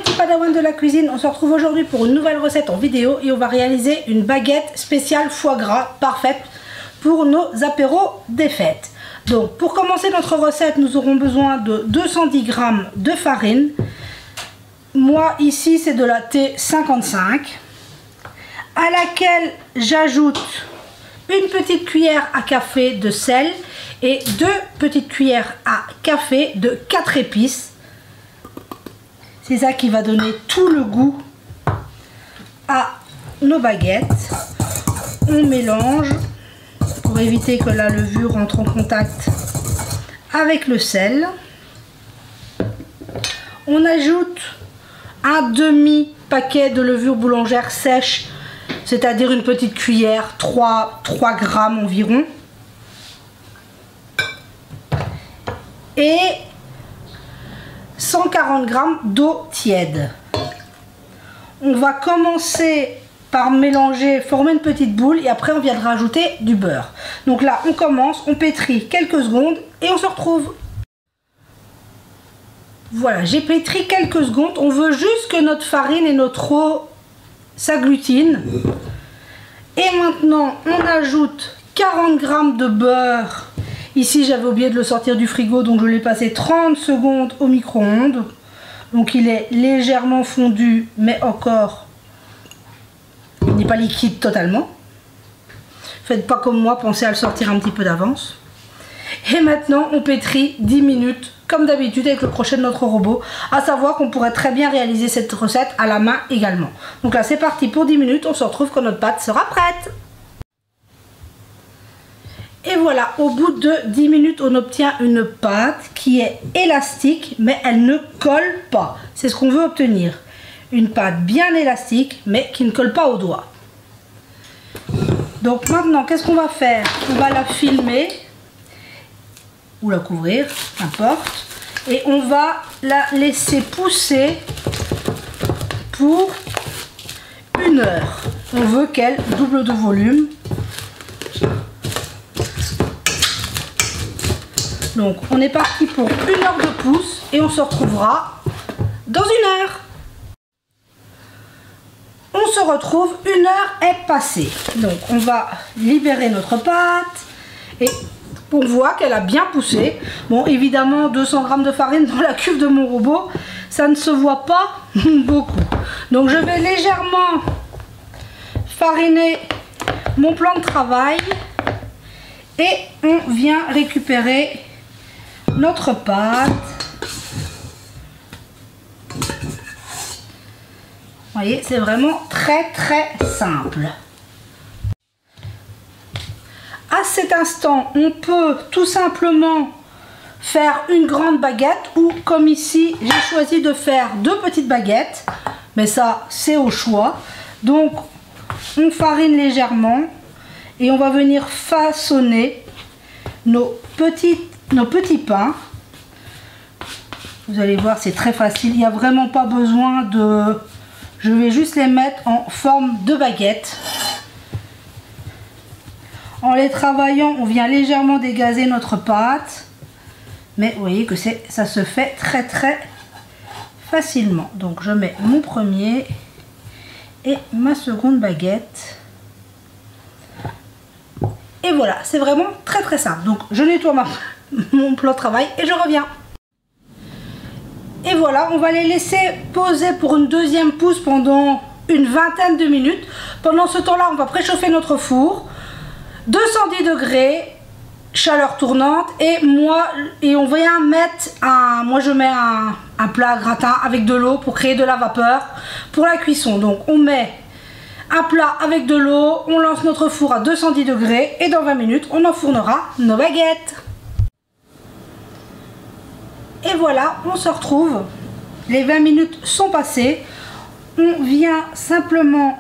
petits padawans de la cuisine, on se retrouve aujourd'hui pour une nouvelle recette en vidéo et on va réaliser une baguette spéciale foie gras parfaite pour nos apéros des fêtes. Donc pour commencer notre recette, nous aurons besoin de 210 g de farine. Moi ici c'est de la T55 à laquelle j'ajoute une petite cuillère à café de sel et 2 petites cuillères à café de 4 épices. C'est ça qui va donner tout le goût à nos baguettes. On mélange pour éviter que la levure entre en contact avec le sel. On ajoute un demi paquet de levure boulangère sèche, c'est-à-dire une petite cuillère, 3 grammes environ. Et 140 g d'eau tiède. On va commencer par mélanger, former une petite boule et après on viendra ajouter du beurre. Donc là on commence, on pétrit quelques secondes et on se retrouve. Voilà, j'ai pétri quelques secondes. On veut juste que notre farine et notre eau s'agglutinent. Et maintenant on ajoute 40 g de beurre. Ici j'avais oublié de le sortir du frigo, donc je l'ai passé 30 secondes au micro-ondes. Donc il est légèrement fondu, mais encore, il n'est pas liquide totalement. Faites pas comme moi, pensez à le sortir un petit peu d'avance. Et maintenant on pétrit 10 minutes, comme d'habitude avec le crochet de notre robot. À savoir qu'on pourrait très bien réaliser cette recette à la main également. Donc là c'est parti pour 10 minutes, on se retrouve quand notre pâte sera prête. Et voilà, au bout de 10 minutes, on obtient une pâte qui est élastique, mais elle ne colle pas. C'est ce qu'on veut obtenir. Une pâte bien élastique, mais qui ne colle pas aux doigts. Donc maintenant, qu'est-ce qu'on va faire? On va la filmer, ou la couvrir, n'importe. Et on va la laisser pousser pour 1 heure. On veut qu'elle double de volume. Donc on est parti pour 1 heure de pouce et on se retrouvera dans 1 heure. On se retrouve, 1 heure est passée. Donc on va libérer notre pâte et on voit qu'elle a bien poussé. Bon, évidemment 200 g de farine dans la cuve de mon robot, ça ne se voit pas beaucoup. Donc je vais légèrement fariner mon plan de travail et on vient récupérer notre pâte. Vous voyez, c'est vraiment très simple. À cet instant, on peut tout simplement faire une grande baguette ou comme ici, j'ai choisi de faire 2 petites baguettes. Mais ça, c'est au choix. Donc, on farine légèrement et on va venir façonner nos petits pains. Vous allez voir, c'est très facile. Il n'y a vraiment pas besoin de... Je vais juste les mettre en forme de baguette. En les travaillant, on vient légèrement dégazer notre pâte. Mais vous voyez que ça se fait très facilement. Donc je mets mon premier et ma seconde baguette. Et voilà, c'est vraiment très simple. Donc je nettoie mon plan de travail et je reviens. Et voilà, on va les laisser poser pour une deuxième pousse pendant une vingtaine de minutes. Pendant ce temps-là, on va préchauffer notre four. 210 degrés, chaleur tournante. Et on vient mettre moi je mets un plat à gratin avec de l'eau pour créer de la vapeur pour la cuisson. Donc on met un plat avec de l'eau, on lance notre four à 210 degrés et dans 20 minutes, on enfournera nos baguettes. Et voilà, on se retrouve. Les 20 minutes sont passées. On vient simplement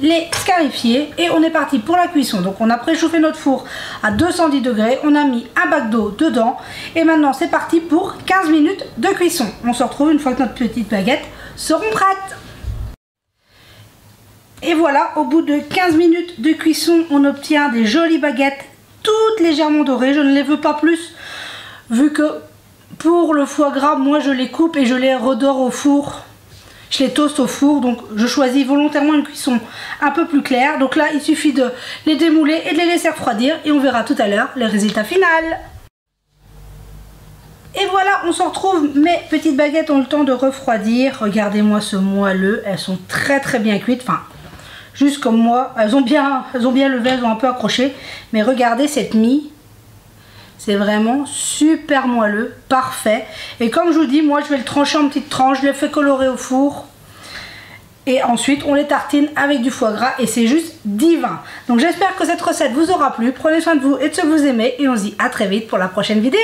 les scarifier et on est parti pour la cuisson. Donc on a préchauffé notre four à 210 degrés, on a mis un bac d'eau dedans et maintenant c'est parti pour 15 minutes de cuisson. On se retrouve une fois que notre petite baguette seront prêtes. Et voilà, au bout de 15 minutes de cuisson, on obtient des jolies baguettes toutes légèrement dorées. Je ne les veux pas plus vu que Pour le foie gras, moi je les coupe et je les redore au four. Je les toast au four, donc je choisis volontairement une cuisson un peu plus claire. Donc là, il suffit de les démouler et de les laisser refroidir et on verra tout à l'heure le résultat final. Et voilà, on s'en retrouve. Mes petites baguettes ont le temps de refroidir. Regardez-moi ce moelleux, elles sont très très bien cuites. Enfin, juste comme moi, elles ont bien levé, elles ont un peu accroché. Mais regardez cette mie. C'est vraiment super moelleux, parfait. Et comme je vous dis, moi je vais le trancher en petites tranches, je les fais colorer au four. Et ensuite on les tartine avec du foie gras et c'est juste divin. Donc j'espère que cette recette vous aura plu. Prenez soin de vous et de ce que vous aimez. Et on se dit à très vite pour la prochaine vidéo.